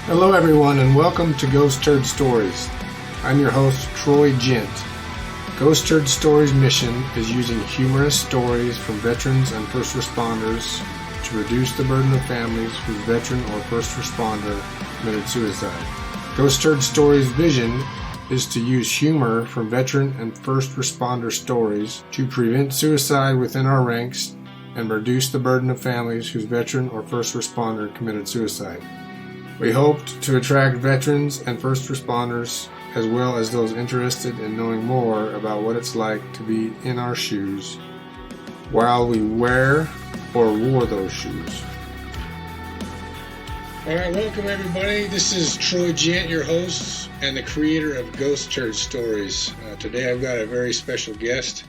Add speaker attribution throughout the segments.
Speaker 1: Hello everyone and welcome to Ghost Turd Stories. I'm your host Troy Gent. Ghost Turd Stories' mission is using humorous stories from veterans and first responders to reduce the burden of families whose veteran or first responder committed suicide. Ghost Turd Stories' vision is to use humor from veteran and first responder stories to prevent suicide within our ranks and reduce the burden of families whose veteran or first responder committed suicide. We hoped to attract veterans and first responders, as well as those interested in knowing more about what it's like to be in our shoes while we wear or wore those shoes. All right, welcome everybody. This is Troy Gent, your host and the creator of Ghost Turd Stories. Today I've got a very special guest.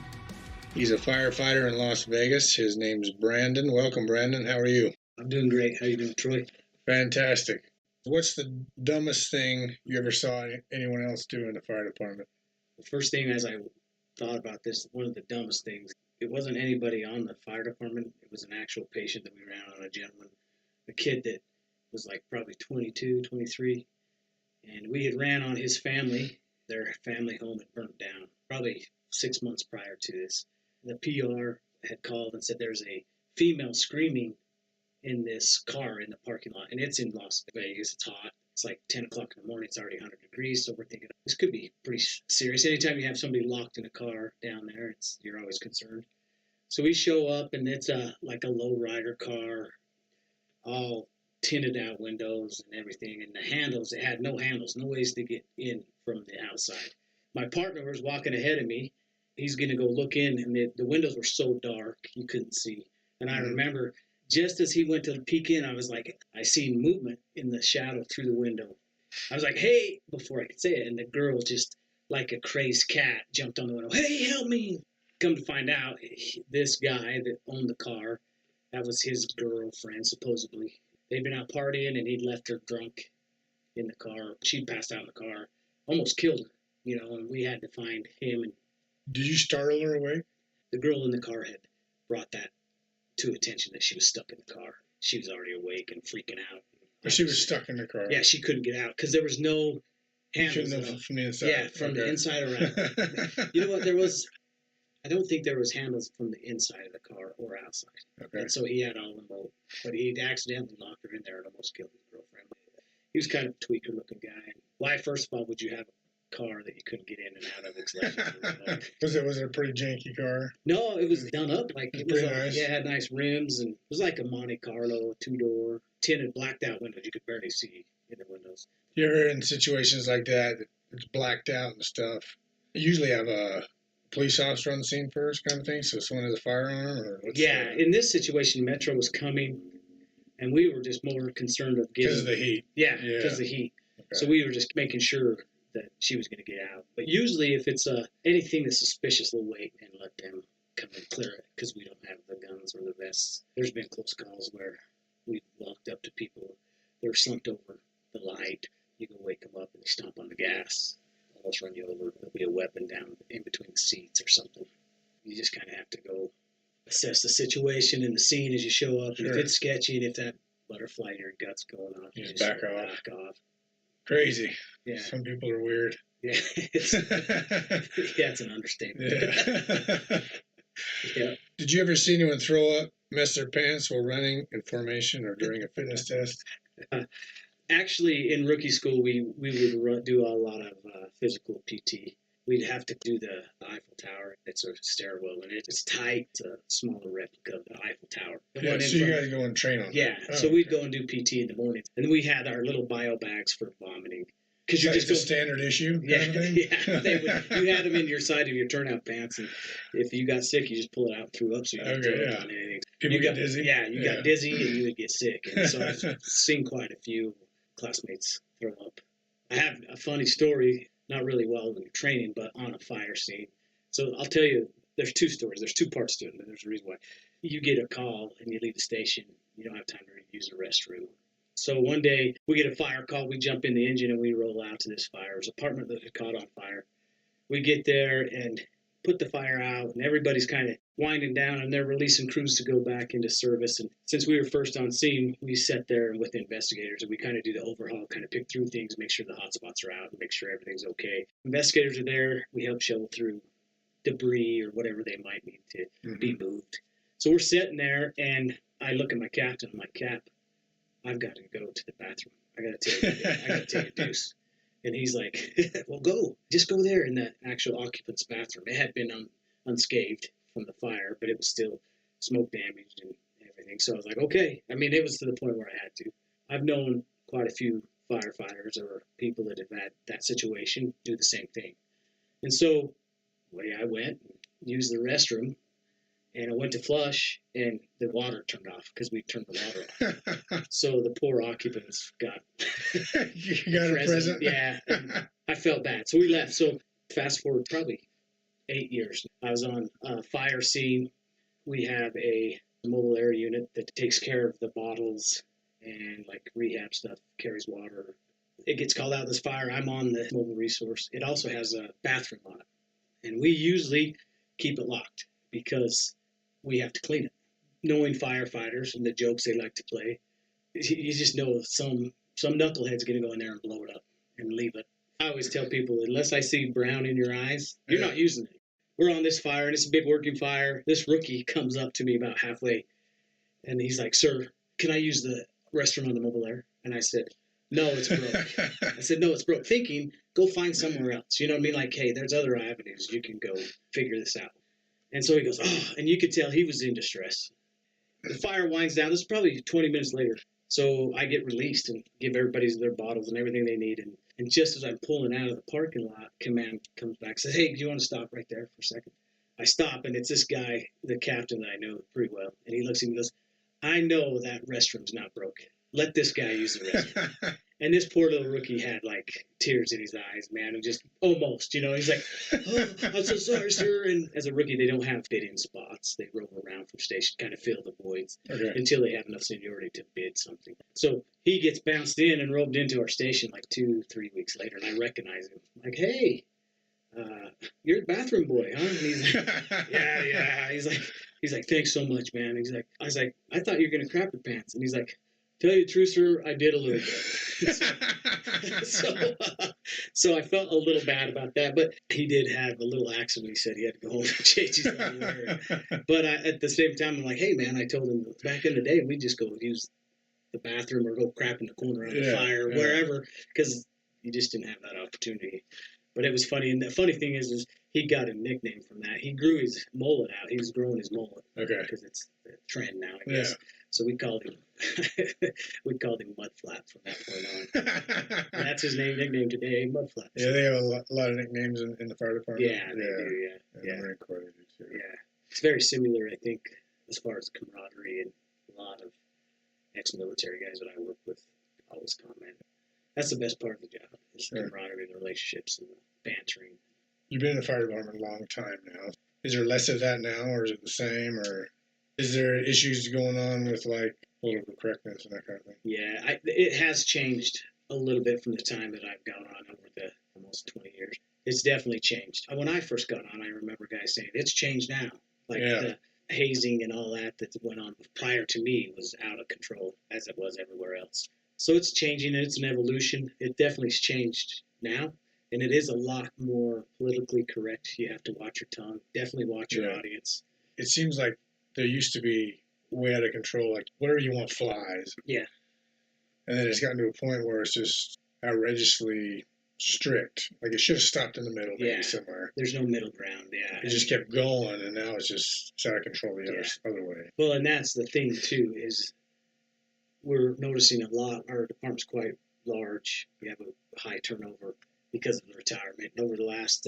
Speaker 1: He's a firefighter in Las Vegas. His name's Brandon. Welcome, Brandon. How are you?
Speaker 2: I'm doing great. How you doing, Troy?
Speaker 1: Fantastic. What's the dumbest thing you ever saw anyone else do in the fire department?
Speaker 2: The first thing as I thought about this, one of the dumbest things, it wasn't anybody on the fire department. It was an actual patient that we ran on, a gentleman, a kid that was like probably 22, 23. And we had ran on his family. Their family home had burnt down probably 6 months prior to this. The PR had called and said there's a female screaming in this car in the parking lot, and it's in Las Vegas. It's hot. It's like 10 o'clock in the morning. It's already 100 degrees, so we're thinking this could be pretty serious. Anytime you have somebody locked in a car down there, you're always concerned. So we show up, and it's like a low rider car, all tinted out windows and everything, and the handles, it had no handles, no ways to get in from the outside. My partner was walking ahead of me. He's going to go look in, and the windows were so dark you couldn't see. And I remember just as he went to peek in, I was like, I seen movement in the shadow through the window. I was like, hey, before I could say it. And the girl, just like a crazed cat, jumped on the window. Hey, help me. Come to find out, this guy that owned the car, that was his girlfriend, supposedly. They'd been out partying, and he'd left her drunk in the car. She'd passed out in the car, almost killed her, and we had to find him. And
Speaker 1: did you startle her away?
Speaker 2: The girl in the car had brought that to attention that she was stuck in the car. She was already awake and freaking out.
Speaker 1: But she was stuck in the car.
Speaker 2: Yeah, she couldn't get out because there was no handles.
Speaker 1: From the inside.
Speaker 2: Yeah, from the inside around. You know what? I don't think there was handles from the inside of the car or outside. Okay. And so he had all the mold. But he'd accidentally locked her in there and almost killed his girlfriend. He was kind of a tweaker looking guy. Why, first of all, would you have car that you couldn't get in and out of?
Speaker 1: Was it a pretty janky car?
Speaker 2: No, it was done up like it was
Speaker 1: nice.
Speaker 2: Yeah, it had nice rims, and it was like a Monte Carlo 2-door, tinted, blacked out windows. You could barely see in the windows.
Speaker 1: You're in situations like that, it's blacked out and stuff. You usually have a police officer on the scene first, kind of thing. So someone has a firearm, or
Speaker 2: yeah. In this situation, Metro was coming, and we were just more concerned of getting
Speaker 1: because of the heat.
Speaker 2: Yeah, because of the heat. Okay. So we were just making sure that she was going to get out. But usually if it's anything that's suspicious, we'll wait and let them come and clear it because we don't have the guns or the vests. There's been close calls where we've walked up to people. They're slumped over the light. You can wake them up and they stomp on the gas. Almost run you over. There'll be a weapon down in between the seats or something. You just kind of have to go assess the situation and the scene as you show up. Sure. And if it's sketchy and if that butterfly in your gut's going off,
Speaker 1: you just back off.
Speaker 2: Crazy.
Speaker 1: Yeah. Some people are weird.
Speaker 2: Yeah. It's an understatement. Yeah. Yeah. Did
Speaker 1: you ever see anyone throw up, mess their pants while running in formation or during a fitness test?
Speaker 2: Actually, in rookie school, we would do a lot of physical PT. We'd have to do the Eiffel Tower. It's a stairwell, and it's tight. It's a smaller replica of the Eiffel Tower.
Speaker 1: Yeah, so you guys go and train on that.
Speaker 2: Yeah, so we'd go and do PT in the morning. And then we had our little bio bags for vomiting.
Speaker 1: Because you just a standard issue?
Speaker 2: Yeah, you had them in your side of your turnout pants, and if you got sick, you just pull it out and threw up so you didn't throw it on anything.
Speaker 1: People get dizzy?
Speaker 2: Yeah, you got dizzy and you would get sick. And so I've seen quite a few classmates throw up. I have a funny story. Not really well in training, but on a fire scene. So I'll tell you, there's two stories. There's two parts to it, and there's a reason why. You get a call, and you leave the station. You don't have time to use the restroom. So one day, we get a fire call. We jump in the engine, and we roll out to this fire. It was an apartment that had caught on fire. We get there, and put the fire out, and everybody's kind of winding down, and they're releasing crews to go back into service. And since we were first on scene, we sat there with the investigators, and we kind of do the overhaul, kind of pick through things, make sure the hot spots are out, and make sure everything's okay. Investigators are there. We help shovel through debris or whatever they might need to be moved. So we're sitting there, and I look at my captain. I'm like, Cap, I've got to go to the bathroom. I got to take a deuce. And he's like, well, go. Just go there in the actual occupant's bathroom. It had been unscathed from the fire, but it was still smoke damaged and everything. So I was like, okay. I mean, it was to the point where I had to. I've known quite a few firefighters or people that have had that situation do the same thing. And so away I went and used the restroom. And I went to flush, and the water turned off because we turned the water off. So the poor occupants got
Speaker 1: a present.
Speaker 2: Yeah, and I felt bad. So we left. So fast forward probably 8 years. I was on a fire scene. We have a mobile air unit that takes care of the bottles and like rehab stuff, carries water. It gets called out this fire. I'm on the mobile resource. It also has a bathroom on it. And we usually keep it locked because we have to clean it. Knowing firefighters and the jokes they like to play, you just know some knucklehead's going to go in there and blow it up and leave it. I always tell people, unless I see brown in your eyes, you're not using it. We're on this fire, and it's a big working fire. This rookie comes up to me about halfway, and he's like, sir, can I use the restroom on the mobile air? And I said, no, it's broke. I said, no, it's broke. Thinking, go find somewhere else. You know what I mean? Like, hey, there's other avenues. You can go figure this out. And so he goes, oh, and you could tell he was in distress. The fire winds down. This is probably 20 minutes later. So I get released and give everybody their bottles and everything they need. And just as I'm pulling out of the parking lot, command comes back, says, hey, do you want to stop right there for a second? I stop, and it's this guy, the captain that I know pretty well. And he looks at me and goes, I know that restroom's not broken. Let this guy use the restroom. And this poor little rookie had like tears in his eyes, man, and just almost, he's like, oh, I'm so sorry, sir. And as a rookie, they don't have bid-in spots. They roam around from station, kind of fill the voids until they have enough seniority to bid something. So he gets bounced in and roped into our station like 2-3 weeks later, and I recognize him. I'm like, hey, you're the bathroom boy, huh? And he's like, yeah. He's like, thanks so much, man. I was like, I thought you were gonna crap your pants, and he's like, tell you the truth, sir, I did a little bit. So I felt a little bad about that, but he did have a little accident. He said he had to go home and change his underwear. But at the same time, I'm like, hey, man, I told him back in the day, we'd just go use the bathroom or go crap in the corner on the fire, wherever, because you just didn't have that opportunity. But it was funny. And the funny thing is he got a nickname from that. He grew his mullet out. He was growing his mullet. Okay. Because it's the trend now, I guess. Yeah. So we called him Mudflap from that point on. And that's his nickname today, Mudflap.
Speaker 1: Yeah, they have a lot of nicknames in the fire department.
Speaker 2: Yeah, they do. Yeah.
Speaker 1: The Marine Corps do too.
Speaker 2: Yeah, it's very similar, I think, as far as camaraderie, and a lot of ex-military guys that I work with always comment. That's the best part of the job, is the camaraderie and the relationships and the bantering.
Speaker 1: You've been in the fire department a long time now. Is there less of that now, or is it the same, or is there issues going on with like political correctness and that kind of thing?
Speaker 2: Yeah, it has changed a little bit from the time that I've gone on over the almost 20 years. It's definitely changed. When I first got on, I remember guys saying, it's changed now. Like the hazing and all that went on prior to me was out of control, as it was everywhere else. So it's changing, and it's an evolution. It definitely has changed now, and it is a lot more politically correct. You have to watch your tongue. Definitely watch your audience.
Speaker 1: It seems like there used to be way out of control, like whatever you want flies.
Speaker 2: Yeah.
Speaker 1: And then it's gotten to a point where it's just outrageously strict. Like it should have stopped in the middle maybe somewhere.
Speaker 2: There's no middle ground,
Speaker 1: It just kept going, and now it's out of control the other way.
Speaker 2: Well, and that's the thing, too, is we're noticing a lot. Our department's quite large. We have a high turnover because of the retirement. Over the last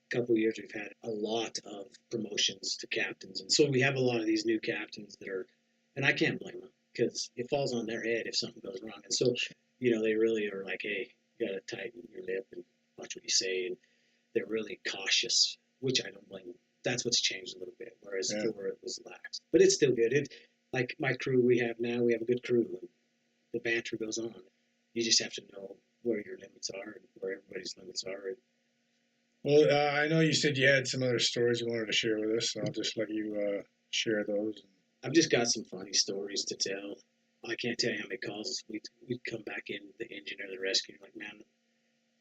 Speaker 2: couple of years, we've had a lot of promotions to captains. And so we have a lot of these new captains that are, and I can't blame them, because it falls on their head if something goes wrong. And so, they really are like, hey, you got to tighten your lip and watch what you say. And they're really cautious, which I don't blame them. That's what's changed a little bit, whereas before it was lax. But it's still good. Like my crew we have now, we have a good crew, and the banter goes on. You just have to know where your limits are and where everybody's limits are.
Speaker 1: Well, I know you said you had some other stories you wanted to share with us, and I'll just let you share those.
Speaker 2: I've just got some funny stories to tell. I can't tell you how many calls we'd come back in the engine or the rescue. Like, man,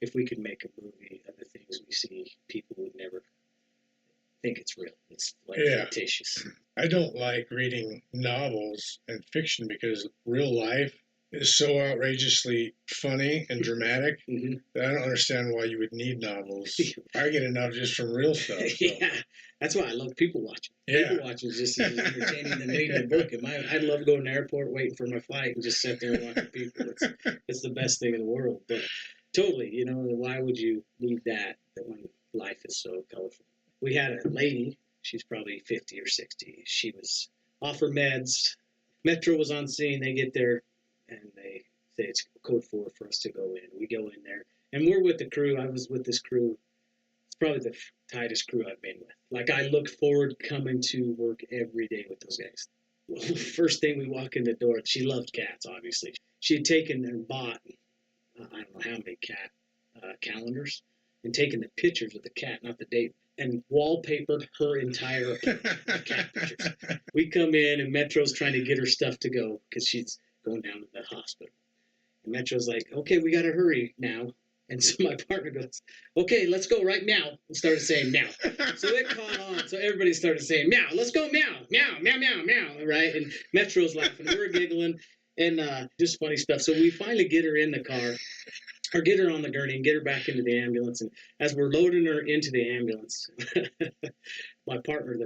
Speaker 2: if we could make a movie of the things we see, people would never think it's real. It's like fictitious.
Speaker 1: I don't like reading novels and fiction because real life is so outrageously funny and dramatic that I don't understand why you would need novels. I get enough just from real stuff. So.
Speaker 2: Yeah, that's why I love people watching. Yeah. People watching is just as entertaining than reading a book. I love going to the airport, waiting for my flight, and just sit there and watching people. It's the best thing in the world. But totally, why would you need that when life is so colorful? We had a lady, she's probably 50 or 60. She was off her meds. Metro was on scene. They get there, and they say it's code 4 for us to go in. We go in there, and we're with the crew. I was with this crew. It's probably the tightest crew I've been with. Like, I look forward coming to work every day with those guys. Well, first thing we walk in the door, she loved cats, obviously. She had taken and bought, I don't know how many cat calendars, and taken the pictures of the cat, not the date, and wallpapered her entire apartment with cat pictures. We come in, and Metro's trying to get her stuff to go because she's going down to the hospital. And Metro's like, okay, we got to hurry now. And so my partner goes, okay, let's go right now. And started saying meow. So it caught on. So everybody started saying meow. Let's go meow, meow, meow, meow, meow, right? And Metro's laughing. We're giggling. And just funny stuff. So we finally get her in the car, or get her on the gurney and get her back into the ambulance. And as we're loading her into the ambulance, my partner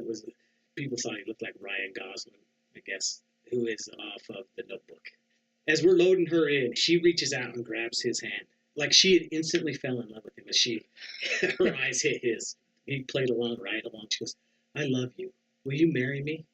Speaker 2: people thought he looked like Ryan Gosling, I guess, who is off of The Notebook. As we're loading her in, she reaches out and grabs his hand. Like she had instantly fell in love with him as her eyes hit his. He played along, right along. She goes, I love you. Will you marry me?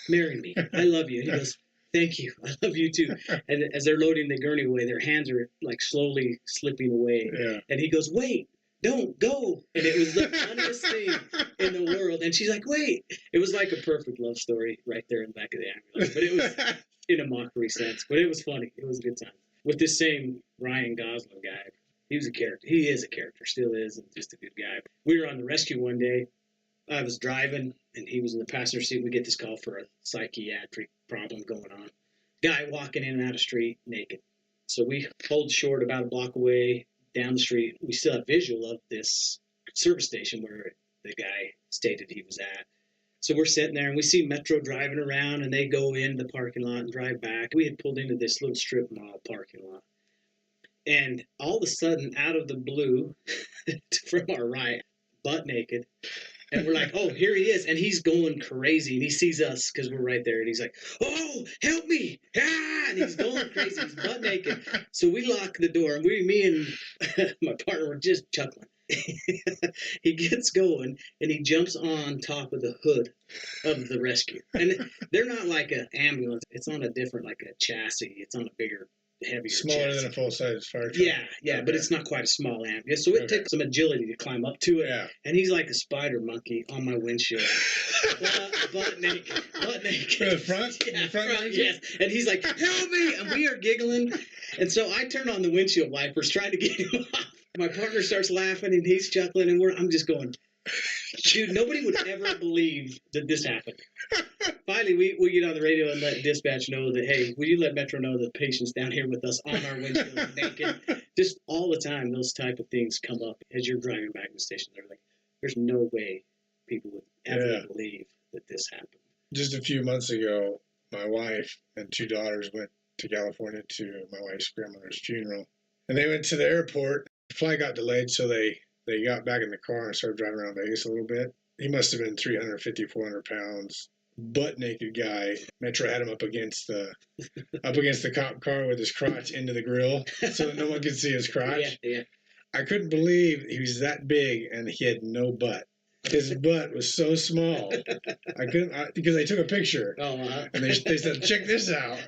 Speaker 2: Marry me. I love you. He goes, thank you. I love you too. And as they're loading the gurney away, their hands are like slowly slipping away. Yeah. And he goes, wait, don't go. And it was the funniest thing in the world. And she's like, wait. It was like a perfect love story right there in the back of the ambulance. But it was in a mockery sense. But it was funny. It was a good time. With this same Ryan Gosling guy, he was a character. He is a character, still is, and just a good guy. We were on the rescue one day. I was driving, and he was in the passenger seat. We get this call for a psychiatric problem going on. Guy walking in and out of street naked. So we pulled short about a block away down the street. We still have visual of this service station where the guy stated he was at. So we're sitting there, and we see Metro driving around, and they go into the parking lot and drive back. We had pulled into this little strip mall parking lot. And all of a sudden, out of the blue, from our right, butt naked, and we're like, oh, here he is. And he's going crazy, and he sees us because we're right there. And he's like, oh, help me. Ah! And he's going crazy. He's butt naked. So we lock the door, and me and my partner were just chuckling. He gets going, and he jumps on top of the hood of the rescue. And they're not like an ambulance. It's on a different, like a chassis. It's on a bigger, heavier
Speaker 1: smaller
Speaker 2: chassis.
Speaker 1: Than a full-size fire truck.
Speaker 2: Yeah, okay. But it's not quite a small ambulance. So it takes some agility to climb up to it. Yeah. And he's like a spider monkey on my windshield. butt naked.
Speaker 1: For the front?
Speaker 2: Yeah, front, yes. And he's like, help me! And we are giggling. And so I turn on the windshield wipers trying to get him off. My partner starts laughing, and he's chuckling, and I'm just going, dude, nobody would ever believe that this happened. Finally, we get on the radio and let dispatch know that, hey, will you let Metro know the patient's down here with us on our windshield naked? Just all the time, those type of things come up as you're driving back to the station. They're like, there's no way people would ever believe that this happened.
Speaker 1: Just a few months ago, my wife and 2 daughters went to California to my wife's grandmother's funeral. And they went to the airport. The flight got delayed, so they got back in the car and started driving around Vegas a little bit. He must have been 350, 400 pounds, butt naked guy. Metro had him up against the cop car with his crotch into the grill so that no one could see his crotch.
Speaker 2: Yeah.
Speaker 1: I couldn't believe he was that big and he had no butt. His butt was so small. I couldn't because I took a picture.
Speaker 2: Oh, uh-huh.
Speaker 1: And they said, check this out.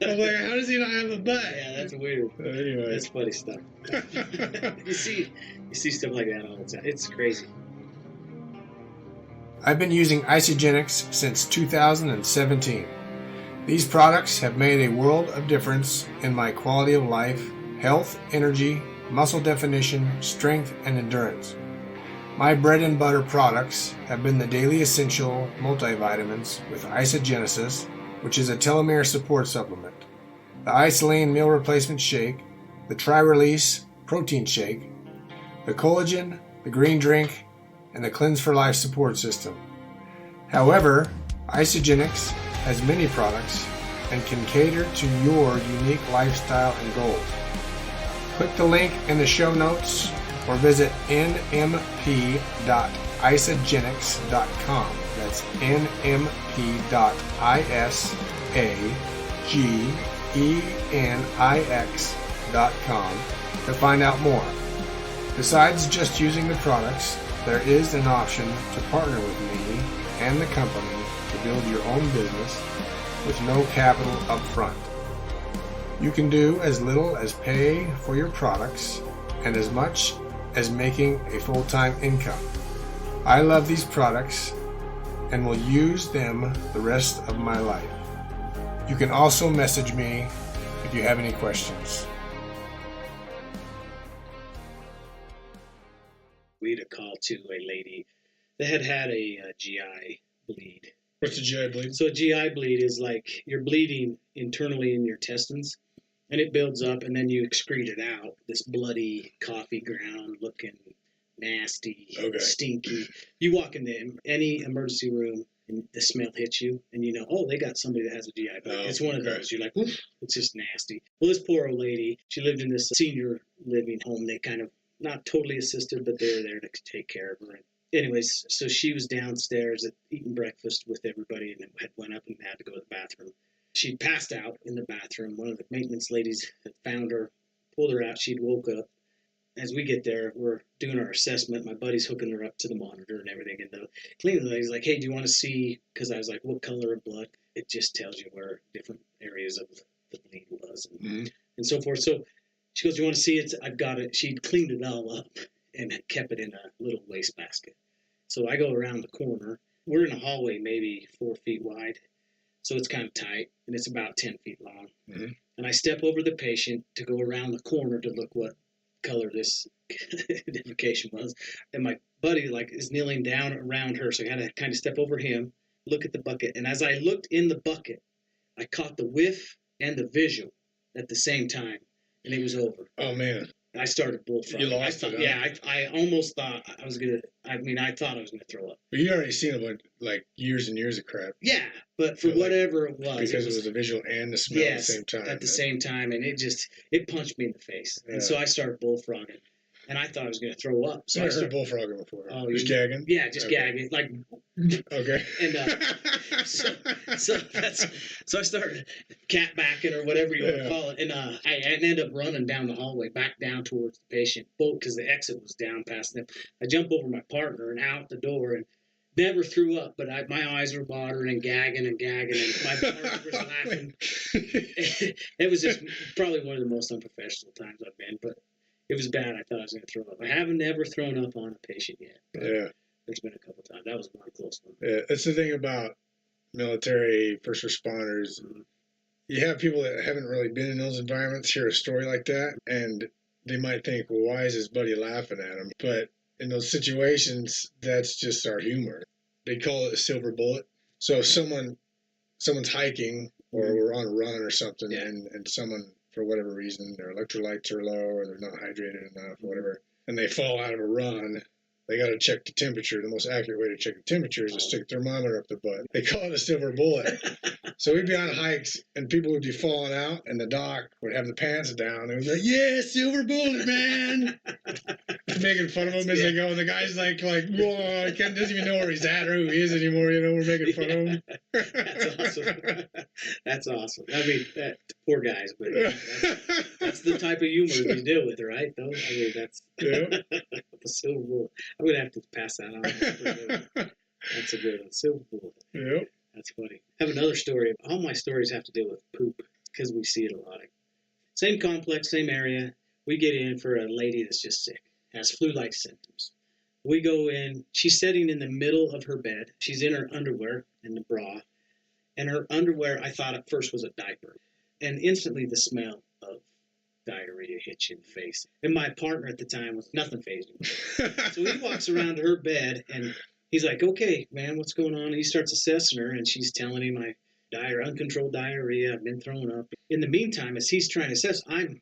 Speaker 1: I'm like, how does he not have a butt?
Speaker 2: Yeah, that's weird.
Speaker 1: Anyway,
Speaker 2: that's funny stuff. You see stuff like that all the time. It's crazy.
Speaker 1: I've been using Isagenix since 2017. These products have made a world of difference in my quality of life, health, energy, muscle definition, strength, and endurance. My bread and butter products have been the Daily Essential multivitamins with Isagenix, which is a telomere support supplement, the Isolane meal replacement shake, the Tri-Release protein shake, the collagen, the green drink, and the Cleanse for Life support system. However, Isagenix has many products and can cater to your unique lifestyle and goals. Click the link in the show notes or visit nmp.isagenix.com. That's nmp.isagenix.com to find out more. Besides just using the products, there is an option to partner with me and the company to build your own business with no capital up front. You can do as little as pay for your products and as much as making a full-time income. I love these products and will use them the rest of my life. You can also message me if you have any questions.
Speaker 2: We had a call to a lady that had a GI bleed.
Speaker 1: What's a GI bleed?
Speaker 2: So a GI bleed is like you're bleeding internally in your intestines, and it builds up, and then you excrete it out. This bloody, coffee ground looking, nasty, stinky. You walk into any emergency room, and the smell hits you, and you know, oh, they got somebody that has a GI bleed. It's one of those. You're like, oof, it's just nasty. Well, this poor old lady, she lived in this senior living home. They kind of not totally assisted, but they were there to take care of her. Anyways, so she was downstairs eating breakfast with everybody and had went up and had to go to the bathroom. She'd passed out in the bathroom. One of the maintenance ladies had found her, pulled her out. She'd woke up. As we get there, we're doing our assessment. My buddy's hooking her up to the monitor and everything. And the cleaning lady's like, hey, do you want to see? Because I was like, what color of blood? It just tells you where different areas of the bleed was and so forth. So she goes, do you want to see it? I've got it. She'd cleaned it all up and had kept it in a little wastebasket. So I go around the corner. We're in a hallway maybe 4 feet wide. So it's kind of tight, and it's about 10 feet long. And I step over the patient to go around the corner to look what color this identification was. And my buddy is kneeling down around her, so I had to kind of step over him, look at the bucket. And as I looked in the bucket, I caught the whiff and the visual at the same time, and it was over.
Speaker 1: Oh, man.
Speaker 2: I started bullfrogging.
Speaker 1: You lost it, huh?
Speaker 2: Yeah, I almost thought I was going to, I thought I was going to throw up.
Speaker 1: But you already seen about years and years of crap.
Speaker 2: Yeah, but for whatever it was.
Speaker 1: Because it was the visual and the smell at the same time.
Speaker 2: At the same time, and it punched me in the face. Yeah. And so I started bullfrogging. And I thought I was going to throw up. So
Speaker 1: I heard bullfrogging before.
Speaker 2: Oh,
Speaker 1: just gagging?
Speaker 2: Yeah, just gagging.
Speaker 1: Okay.
Speaker 2: And so I started cat backing or whatever you want to call it. And I ended up running down the hallway, back down towards the patient, because the exit was down past them. I jump over my partner and out the door and never threw up, but my eyes were watering and gagging, and my partner was laughing. It was just probably one of the most unprofessional times I've been, but it was bad. I thought I was going to throw up. I haven't ever thrown up on a patient yet.
Speaker 1: Yeah.
Speaker 2: There's been a couple times. That was one close one.
Speaker 1: Yeah, that's the thing about military, first responders. You have people that haven't really been in those environments hear a story like that, and they might think, well, why is his buddy laughing at him? But in those situations, that's just our humor. They call it a silver bullet. So if someone's hiking or we're on a run or something, and someone, for whatever reason, their electrolytes are low or they're not hydrated enough or whatever, and they fall out of a run, they got to check the temperature. The most accurate way to check the temperature is to stick a thermometer up the butt. They call it a silver bullet. So we'd be on hikes, and people would be falling out, and the doc would have the pants down. And we'd be like, yeah, silver bullet, man. Making fun of him as they go. And the guy's like, whoa, doesn't even know where he's at or who he is anymore. We're making fun of him.
Speaker 2: That's awesome. That's awesome. I mean, poor guys, but that's the type of humor you deal with, right? Though, I mean, that's the silver bullet. I'm going to have to pass that on. That's a good one. Silver bullet.
Speaker 1: Yep.
Speaker 2: That's funny. I have another story. All my stories have to do with poop because we see it a lot. Same complex, same area. We get in for a lady that's just sick, has flu-like symptoms. We go in. She's sitting in the middle of her bed. She's in her underwear and the bra. And her underwear, I thought at first was a diaper. And instantly the smell of diarrhea hits you in the face. And my partner at the time was nothing phased him. So he walks around to her bed and he's like, okay, man, what's going on? And he starts assessing her and she's telling him uncontrolled diarrhea, I've been throwing up. In the meantime, as he's trying to assess, I'm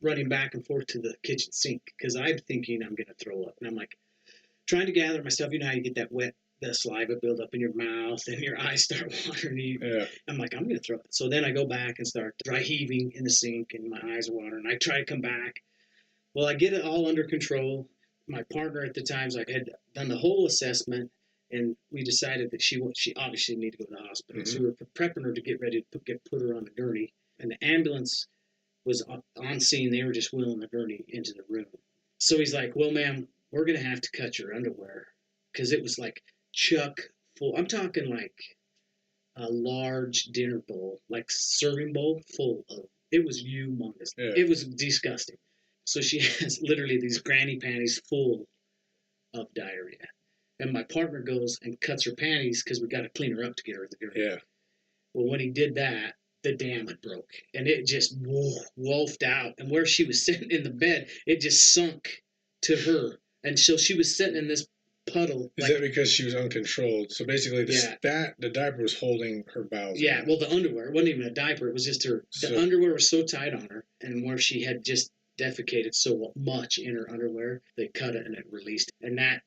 Speaker 2: running back and forth to the kitchen sink because I'm thinking I'm going to throw up. And I'm like trying to gather myself. You know how you get that wet, the saliva build up in your mouth and your eyes start watering.
Speaker 1: Yeah.
Speaker 2: I'm like, I'm going to throw up. So then I go back and start dry heaving in the sink and my eyes are watering. I try to come back. Well, I get it all under control. My partner at the time had done the whole assessment, and we decided that she obviously needed to go to the hospital. Mm-hmm. So we were prepping her to get ready to put her on the gurney, and the ambulance was on scene. They were just wheeling the gurney into the room. So he's like, well, ma'am, we're going to have to cut your underwear, because it was like chuck full. I'm talking like a large dinner bowl, like serving bowl full of, it was humongous. Yeah. It was disgusting. So she has literally these granny panties full of diarrhea. And my partner goes and cuts her panties because we got to clean her up to get her to the gurney. Yeah. Well, when he did that, the dam had broke. And it just wolfed out. And where she was sitting in the bed, it just sunk to her. And so she was sitting in this puddle.
Speaker 1: Is that because she was uncontrolled? So basically, the diaper was holding her bowels.
Speaker 2: Yeah, well, the underwear. It wasn't even a diaper. It was just her. The underwear was so tight on her. And where she had just defecated so much in her underwear, they cut it and it released. And that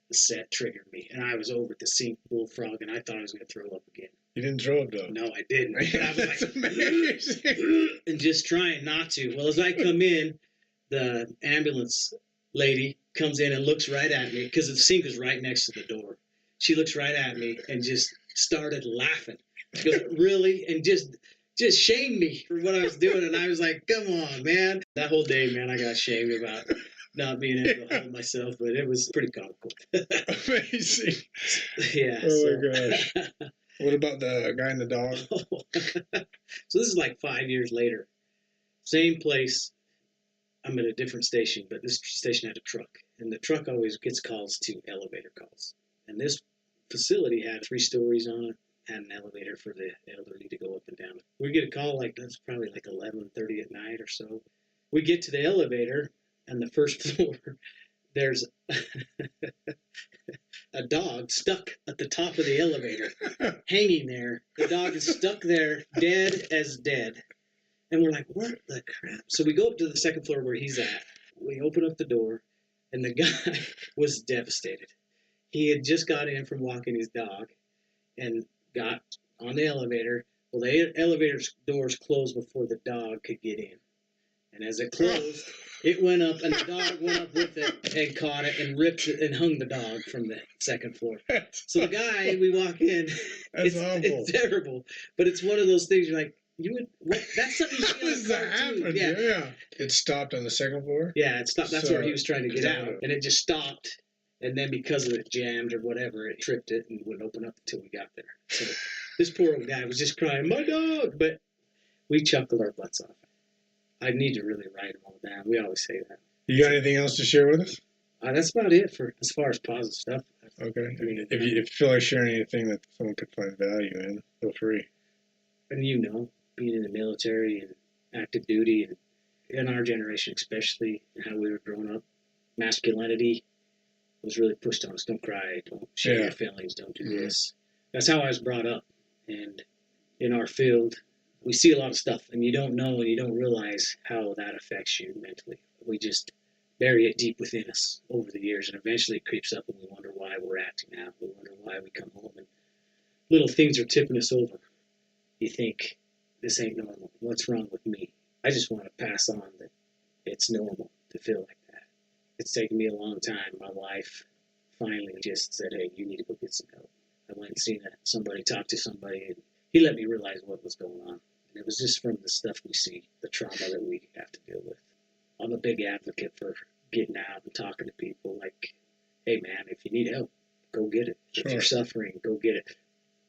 Speaker 2: triggered me. And I was over at the sink bullfrog, and I thought I was going to throw up again.
Speaker 1: You didn't throw up, though?
Speaker 2: No, I didn't. But I was like, and just trying not to. Well, as I come in, the ambulance lady comes in and looks right at me, because the sink was right next to the door. She looks right at me and just started laughing. She goes, really? And just shamed me for what I was doing. And I was like, come on, man. That whole day, man, I got shamed about not being able to hold myself, but it was pretty comical.
Speaker 1: Amazing.
Speaker 2: Yeah.
Speaker 1: Oh, my gosh. What about the guy and the dog?
Speaker 2: So this is like 5 years later. Same place. I'm at a different station, but this station had a truck. And the truck always gets calls to elevator calls. And this facility had 3 stories on it. Had an elevator for the elderly to go up and down. We get a call that's probably like 11:30 at night or so. We get to the elevator, and the first floor, there's a dog stuck at the top of the elevator, hanging there. The dog is stuck there, dead as dead. And we're like, what the crap? So we go up to the second floor where he's at. We open up the door, and the guy was devastated. He had just got in from walking his dog, and got on the elevator. Well, the elevator's doors closed before the dog could get in. And as it closed, it went up, and the dog went up with it and caught it and ripped it and hung the dog from the second floor. So the guy, we walk in, it's terrible. But it's one of those things you're like, that's something you see on the cartoon.
Speaker 1: Yeah. It stopped on the second floor?
Speaker 2: Yeah, it stopped. That's where he was trying to get out. And it just stopped. And then because of it jammed or whatever, it tripped it and wouldn't open up until we got there. So this poor old guy was just crying, my dog! But we chuckled our butts off. I need to really write them all down. We always say that.
Speaker 1: You got anything else to share with us?
Speaker 2: That's about it for as far as positive stuff.
Speaker 1: Okay. I mean, if you feel like sharing anything that someone could find value in, feel free.
Speaker 2: And being in the military and active duty, and in our generation especially, and how we were growing up, masculinity was really pushed on us. Don't cry, don't share your feelings, don't do this. That's how I was brought up. And in our field, we see a lot of stuff, and you don't know and you don't realize how that affects you mentally. We just bury it deep within us over the years, and eventually it creeps up, and we wonder why we're acting out. We wonder why we come home, and little things are tipping us over. You think, this ain't normal. What's wrong with me? I just want to pass on that it's normal to feel like that. It's taken me a long time. My wife finally just said, hey, you need to go get some help. I went and seen somebody, talked to somebody, and he let me realize what was going on. And it was just from the stuff we see, the trauma that we have to deal with. I'm a big advocate for getting out and talking to people like, hey, man, if you need help, go get it. Sure. If you're suffering, go get it.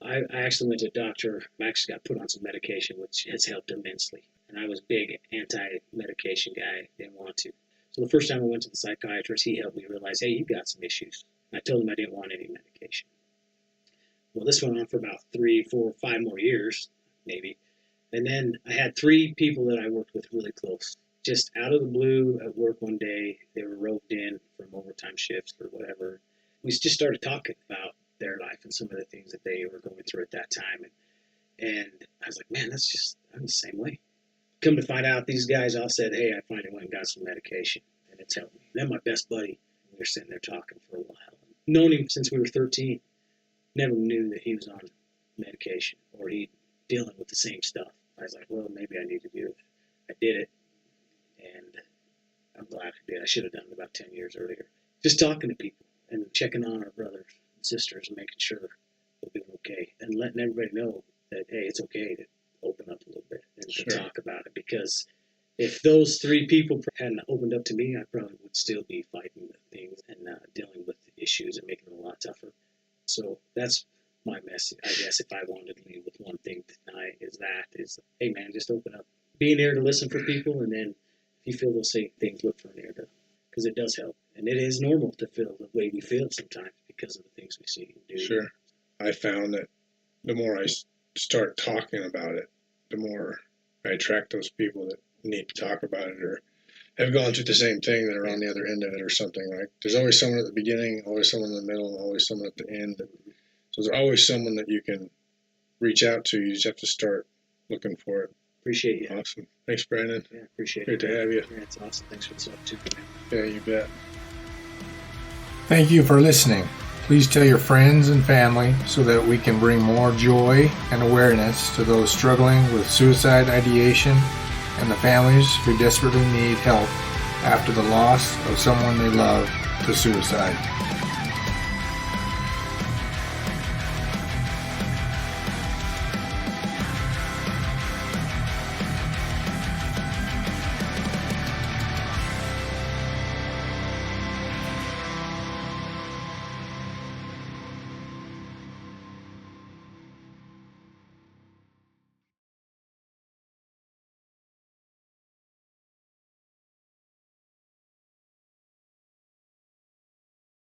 Speaker 2: I actually went to a doctor. I actually got put on some medication, which has helped immensely. And I was big anti-medication guy. Didn't want to. So the first time I went to the psychiatrist, he helped me realize, hey, you've got some issues. I told him I didn't want any medication. Well, this went on for about 3, 4, 5 more years, maybe. And then I had 3 people that I worked with really close. just out of the blue at work one day. They were roped in from overtime shifts or whatever. We just started talking about their life and some of the things that they were going through at that time. And I was like, man, I'm the same way. Come to find out, these guys all said, hey, I finally went and got some medication, and it's helped me. Then my best buddy, we were sitting there talking for a while. Known him since we were 13. Never knew that he was on medication or he dealing with the same stuff. I was like, well, maybe I need to do it. I did it, and I'm glad I did. I should have done it about 10 years earlier. Just talking to people and checking on our brothers and sisters and making sure they're doing okay and letting everybody know that, hey, it's okay to open up a little bit and to talk about it. Because if those three people hadn't opened up to me, I probably would still be fighting with things and dealing with issues and making it a lot tougher. So that's my message, I guess, if I wanted to leave with one thing tonight, is hey, man, just open up. Being there to listen for people, and then if you feel those same things, look for there, because it does help. And it is normal to feel the way we feel sometimes because of the things we see and do.
Speaker 1: Sure. I found that the more I start talking about it, the more I attract those people that need to talk about it or have gone through the same thing that are on the other end of it or something. Like, there's always someone at the beginning, always someone in the middle, and always someone at the end. So there's always someone that you can reach out to. You just have to start looking for it.
Speaker 2: Appreciate you.
Speaker 1: Awesome. Thanks, Brandon.
Speaker 2: Yeah, appreciate
Speaker 1: it. Great to have you.
Speaker 2: Yeah, it's awesome. Thanks for the stuff, too, man.
Speaker 1: Yeah, you bet. Thank you for listening. Please tell your friends and family so that we can bring more joy and awareness to those struggling with suicide ideation and the families who desperately need help after the loss of someone they love to suicide.